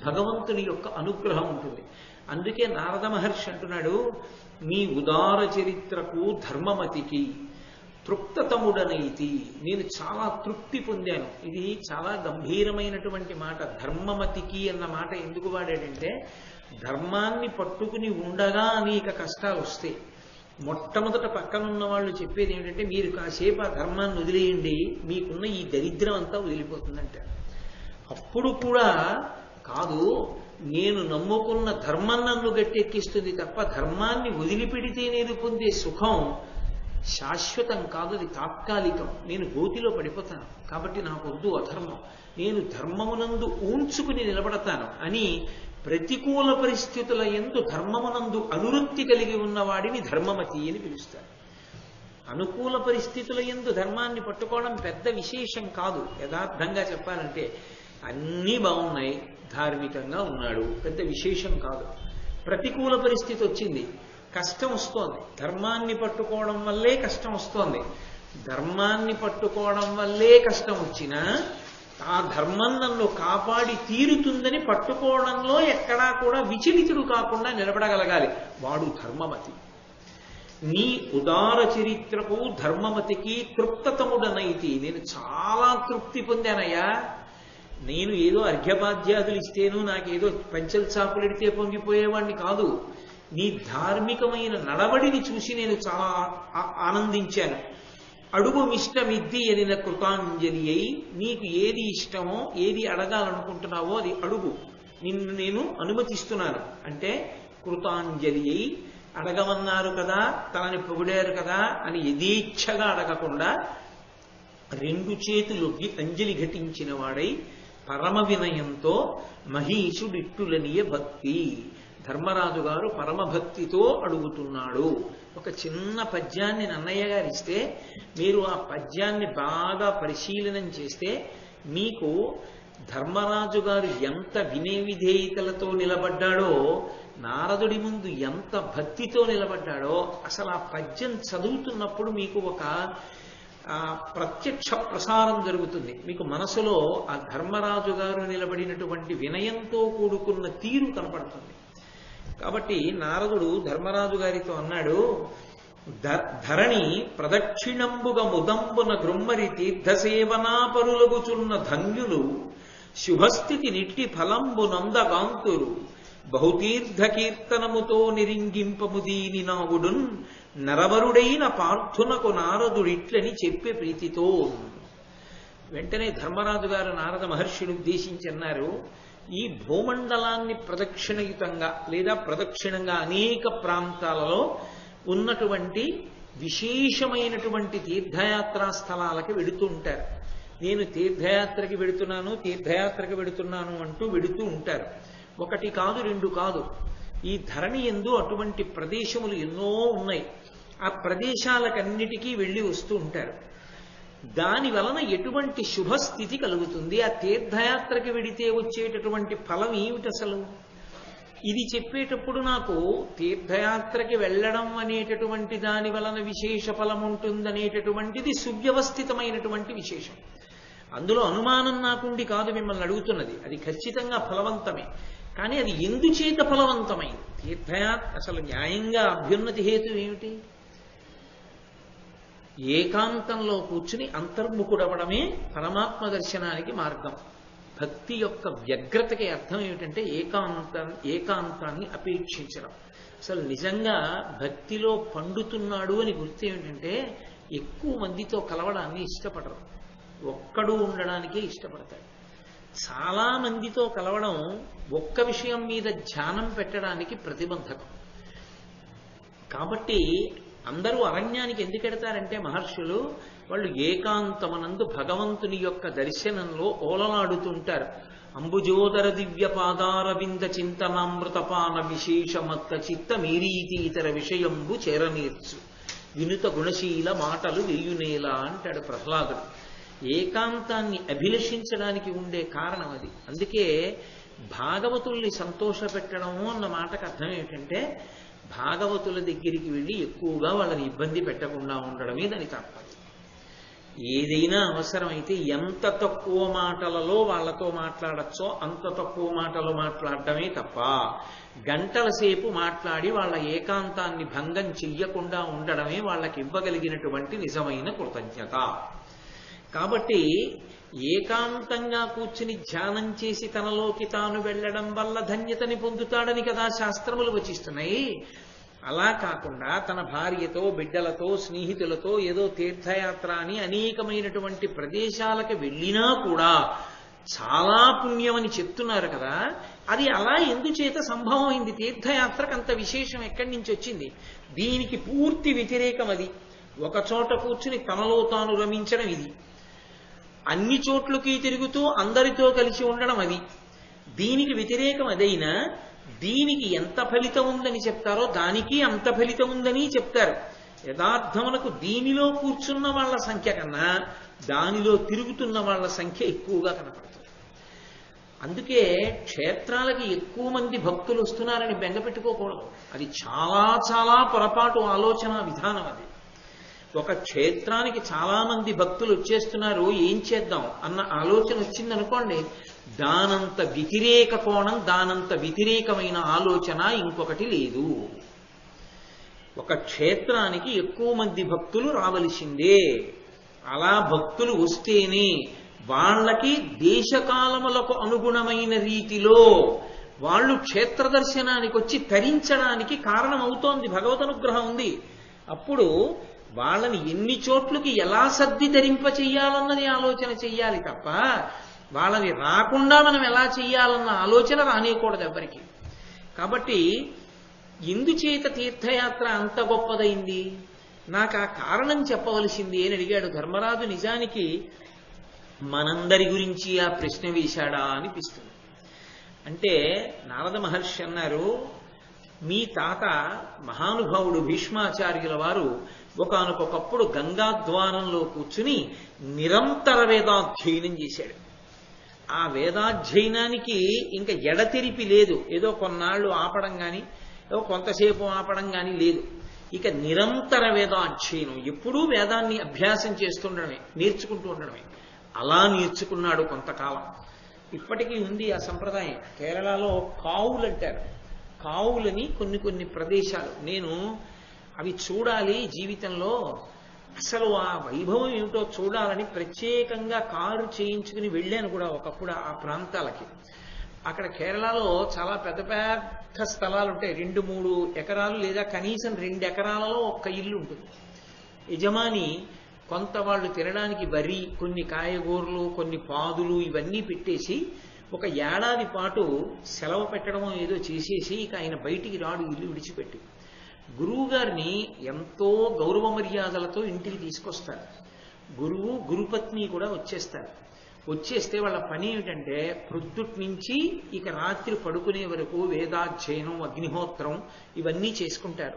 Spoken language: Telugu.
భగవంతుని యొక్క అనుగ్రహం ఉంటుంది. అందుకే నారద మహర్షి అంటున్నాడు, నీ ఉదార చరిత్రకు ధర్మమతికి తృప్తతముడనైతి, నేను చాలా తృప్తి పొందాను. ఇది చాలా గంభీరమైనటువంటి మాట. ధర్మమతికి అన్న మాట ఎందుకు వాడాడంటే, ధర్మాన్ని పట్టుకుని ఉండగా అనేక కష్టాలు వస్తాయి. మొట్టమొదట పక్కనున్న వాళ్ళు చెప్పేది ఏమిటంటే, మీరు కాసేపు ఆ ధర్మాన్ని వదిలేయండి, మీకున్న ఈ దరిద్రం అంతా వదిలిపోతుందంట. అప్పుడు కూడా కాదు, నేను నమ్ముకున్న ధర్మం నన్ను గట్టెక్కిస్తుంది తప్ప ధర్మాన్ని వదిలిపెడితే నేను పొందే సుఖం శాశ్వతం కాదు, అది తాత్కాలికం. నేను గోతిలో పడిపోతాను, కాబట్టి నాకు వద్దు అధర్మం, నేను ధర్మమునందు ఊంచుకుని నిలబడతాను అని ప్రతికూల పరిస్థితుల యందు ధర్మమునందు అనురక్తి కలిగి ఉన్నవాడిని ధర్మమతి అని పిలుస్తారు. అనుకూల పరిస్థితుల యందు ధర్మాన్ని పట్టుకోవడం పెద్ద విశేషం కాదు. యథార్థంగా చెప్పాలంటే అన్నీ బాగున్నాయి, ధార్మికంగా ఉన్నాడు, పెద్ద విశేషం కాదు. ప్రతికూల పరిస్థితి వచ్చింది, కష్టం వస్తోంది, ధర్మాన్ని పట్టుకోవడం వల్లే కష్టం వస్తోంది. ధర్మాన్ని పట్టుకోవడం వల్లే కష్టం వచ్చినా ఆ ధర్మం నన్ను కాపాడి తీరుతుందని పట్టుకోవడంలో ఎక్కడా కూడా విచలితుడు కాకుండా నిలబడగలగాలి, వాడు ధర్మమతి. నీ ఉదార చరిత్రకు ధర్మమతికి తృప్తతముడనైతి, నేను చాలా తృప్తి పొందానయ్యా. నేను ఏదో అర్ఘ్యపాద్యాదులు ఇస్తేను, నాకేదో పంచల్ చాపులెడితే పొంగిపోయేవాడిని కాదు. నీ ధార్మికమైన నడవడిని చూసి నేను చాలా ఆనందించాను. అడుగు మిష్టమిద్ది అనిన కృతాంజలి అయి, నీకు ఏది ఇష్టమో ఏది అడగాలనుకుంటున్నావో అది అడుగు, నిన్ను నేను అనుమతిస్తున్నాను అంటే కృతాంజలి అయి, అడగమన్నారు కదా, తనని పొగిడారు కదా అని యథేచ్ఛగా అడగకుండా రెండు చేతులొగ్గి అంజలి ఘటించిన వాడై పరమ వినయంతో మహీషుడిట్టులనియ భక్తి, ధర్మరాజు గారు పరమభక్తితో అడుగుతున్నాడు. ఒక చిన్న పద్యాన్ని నన్నయ్య గారు ఇస్తే మీరు ఆ పద్యాన్ని బాగా పరిశీలనం చేస్తే మీకు ధర్మరాజు గారు ఎంత వినయ విధేయతలతో నిలబడ్డాడో, నారదుడి ముందు ఎంత భక్తితో నిలబడ్డాడో అసలు ఆ పద్యం చదువుతున్నప్పుడు మీకు ఒక ప్రత్యక్ష ప్రసారం జరుగుతుంది. మీకు మనసులో ఆ ధర్మరాజు గారు నిలబడినటువంటి వినయంతో కూడుకున్న తీరు కనపడుతుంది. కాబట్టి నారదుడు ధర్మరాజు గారితో అన్నాడు, ధరణి ప్రదక్షిణంబుగా ముదంబున గృమ్మరి తీర్థసేవనాపరులగుచున్న ధన్యులు శుభస్థితి నిట్టి ఫలంబు నందగాంతురు బహుతీర్థ కీర్తనముతో నిరింగింపము దీని నావుడున్ నరవరుడైన పార్థునకు నారదుడిట్లని చెప్పే ప్రీతితో. వెంటనే ధర్మరాజు గారు నారద మహర్షిని ఉద్దేశించి అన్నారు, ఈ భూమండలాన్ని ప్రదక్షిణయుతంగా లేదా ప్రదక్షిణంగా అనేక ప్రాంతాలలో ఉన్నటువంటి విశేషమైనటువంటి తీర్థయాత్రా స్థలాలకి వెడుతూ ఉంటారు. నేను తీర్థయాత్రకి వెడుతున్నాను అంటూ వెడుతూ ఉంటారు. ఒకటి కాదు, రెండు కాదు. ఈ ధరణి యందు అటువంటి ప్రదేశములు ఎన్నో ఉన్నాయి. ఆ ప్రదేశాలకన్నిటికీ వెళ్ళి వస్తూ ఉంటారు. దాని వలన ఎటువంటి శుభస్థితి కలుగుతుంది, ఆ తీర్థయాత్రకి వెడితే వచ్చేటటువంటి ఫలం ఏమిటి అసలు, ఇది చెప్పేటప్పుడు నాకు తీర్థయాత్రకి వెళ్ళడం అనేటటువంటి దాని వలన విశేష ఫలం ఉంటుందనేటటువంటిది సువ్యవస్థితమైనటువంటి విశేషం. అందులో అనుమానం నాకుండి కాదు మిమ్మల్ని అడుగుతున్నది, అది ఖచ్చితంగా ఫలవంతమే. కానీ అది ఎందుచేత ఫలవంతమైంది? తీర్థయాత్ర అసలు న్యాయంగా అభ్యున్నతి హేతు ఏమిటి? ఏకాంతంలో కూర్చుని అంతర్ముఖుడవడమే పరమాత్మ దర్శనానికి మార్గం. భక్తి యొక్క వ్యగ్రతకి అర్థం ఏమిటంటే ఏకాంతాన్ని అపేక్షించడం. అసలు నిజంగా భక్తిలో పండుతున్నాడు అని గుర్తు ఏమిటంటే ఎక్కువ మందితో కలవడాన్ని ఇష్టపడరు, ఒక్కడు ఉండడానికే ఇష్టపడతాడు. చాలా మందితో కలవడం ఒక్క విషయం మీద ధ్యానం పెట్టడానికి ప్రతిబంధకం. కాబట్టి అందరూ అరణ్యానికి ఎందుకు ఎడతారంటే మహర్షులు, వాళ్ళు ఏకాంతమనందు భగవంతుని యొక్క దర్శనంలో ఓలలాడుతుంటారు. అంబుజోదర దివ్య పాదారవింద చింతనామృతపాన విశేషమత్త చిత్త మీరీతి ఇతర విషయంబు చేరనేర్చు వినుత గుణశీల మాటలు వెయ్యునేలా అంటాడు ప్రహ్లాదుడు. ఏకాంతాన్ని అభిలషించడానికి ఉండే కారణం అది. అందుకే భాగవతుల్ని సంతోషపెట్టడము అన్న మాటకు అర్థం ఏమిటంటే భాగవతుల దగ్గరికి వెళ్ళి ఎక్కువగా వాళ్ళని ఇబ్బంది పెట్టకుండా ఉండడమే దాని తాత్పర్యం. ఏదైనా అవసరమైతే ఎంత తక్కువ మాటలలో వాళ్ళతో మాట్లాడచ్చో అంత తక్కువ మాటలు మాట్లాడటమే తప్ప గంటల సేపు మాట్లాడి వాళ్ళ ఏకాంతాన్ని భంగం చెయ్యకుండా ఉండడమే వాళ్ళకి ఇవ్వగలిగినటువంటి నిజమైన కృతజ్ఞత. కాబట్టి ఏకాంతంగా కూర్చుని ధ్యానం చేసి తనలోకి తాను వెళ్ళడం వల్ల ధన్యతని పొందుతాడని కదా శాస్త్రములు వచిస్తున్నాయి. అలా కాకుండా తన భార్యతో, బిడ్డలతో, స్నేహితులతో ఏదో తీర్థయాత్ర అని అనేకమైనటువంటి ప్రదేశాలకు వెళ్ళినా కూడా చాలా పుణ్యమని చెప్తున్నారు కదా. అది అలా ఎందుచేత సంభవం అయింది? తీర్థయాత్రకు అంత విశేషం ఎక్కడి నుంచి వచ్చింది? దీనికి పూర్తి వ్యతిరేకం అది. ఒక చోట కూర్చుని తనలో తాను రమించడం ఇది, అన్ని చోట్లకి తిరుగుతూ అందరితో కలిసి ఉండడం అది. దీనికి వ్యతిరేకం అదైనా దీనికి ఎంత ఫలితం ఉందని చెప్తారో దానికి అంత ఫలితం ఉందని చెప్తారు. యథార్థమునకు దీనిలో కూర్చున్న వాళ్ళ సంఖ్య కన్నా దానిలో తిరుగుతున్న వాళ్ళ సంఖ్య ఎక్కువగా కనపడుతుంది. అందుకే క్షేత్రాలకి ఎక్కువ మంది భక్తులు వస్తున్నారని బెంగపెట్టుకోకూడదు. అది చాలా చాలా పొరపాటు ఆలోచన విధానం. అది ఒక క్షేత్రానికి చాలా మంది భక్తులు వచ్చేస్తున్నారు, ఏం చేద్దాం అన్న ఆలోచన వచ్చిందనుకోండి, దానంత వ్యతిరేక కోణం, దానంత వ్యతిరేకమైన ఆలోచన ఇంకొకటి లేదు. ఒక క్షేత్రానికి ఎక్కువ మంది భక్తులు రావలసిందే. అలా భక్తులు వస్తేనే వాళ్ళకి దేశకాలములకు అనుగుణమైన రీతిలో వాళ్ళు క్షేత్ర దర్శనానికి వచ్చి తరించడానికి కారణమవుతోంది. భగవద్ అనుగ్రహం ఉంది. అప్పుడు వాళ్ళని ఎన్ని చోట్లకి ఎలా సర్ది ధరింప చెయ్యాలన్నది ఆలోచన చెయ్యాలి తప్ప వాళ్ళని రాకుండా మనం ఎలా చెయ్యాలన్న ఆలోచన రానేయకూడదు ఎవరికి. కాబట్టి ఎందుచేత తీర్థయాత్ర అంత గొప్పదైంది? నాకు ఆ కారణం చెప్పవలసింది అని అడిగాడు ధర్మరాజు. నిజానికి మనందరి గురించి ఆ ప్రశ్న వేశాడా అనిపిస్తుంది. అంటే నారద మహర్షి అన్నారు, మీ తాత మహానుభావుడు భీష్మాచార్యుల వారు ఒకానొకప్పుడు గంగాద్వారంలో కూర్చుని నిరంతర వేదాధ్యయనం చేశాడు. ఆ వేదాధ్యయనానికి ఇంకా ఎడతెరిపి లేదు. ఏదో కొన్నాళ్ళు ఆపడం కానీ, ఏదో కొంతసేపు ఆపడం కానీ లేదు. ఇక నిరంతర వేదాధ్యయనం, ఎప్పుడూ వేదాన్ని అభ్యాసం చేస్తుండడమే, నేర్చుకుంటూ ఉండడమే. అలా నేర్చుకున్నాడు కొంతకాలం. ఇప్పటికీ ఉంది ఆ సంప్రదాయం. కేరళలో కావులు అంటారు. కావులని కొన్ని ప్రదేశాలు, నేను అవి చూడాలి జీవితంలో, అసలు ఆ వైభవం ఏమిటో చూడాలని ప్రత్యేకంగా కారు చేయించుకుని వెళ్ళాను కూడా ఒకప్పుడు ఆ ప్రాంతాలకి. అక్కడ కేరళలో చాలా పెద్ద పెద్ద స్థలాలు ఉంటాయి. 2-3 ఎకరాలు లేదా కనీసం 2 ఎకరాలలో ఒక్క ఇల్లు ఉంటుంది. యజమాని కొంత వాళ్ళు తినడానికి వరి, కొన్ని కాయగూరలు, కొన్ని పాదులు ఇవన్నీ పెట్టేసి ఒక ఏడాది పాటు సెలవు పెట్టడం ఏదో చేసేసి ఇక ఆయన బయటికి రాడు ఇల్లు విడిచిపెట్టి. గురువు గారిని ఎంతో గౌరవ మర్యాదలతో ఇంటికి తీసుకొస్తారు. గురువు గురుపత్ని కూడా వచ్చేస్తారు. వచ్చేస్తే వాళ్ళ పని ఏమిటంటే ప్రొద్దుటి నుంచి ఇక రాత్రి పడుకునే వరకు వేదాధ్యయనం, అగ్నిహోత్రం ఇవన్నీ చేసుకుంటారు.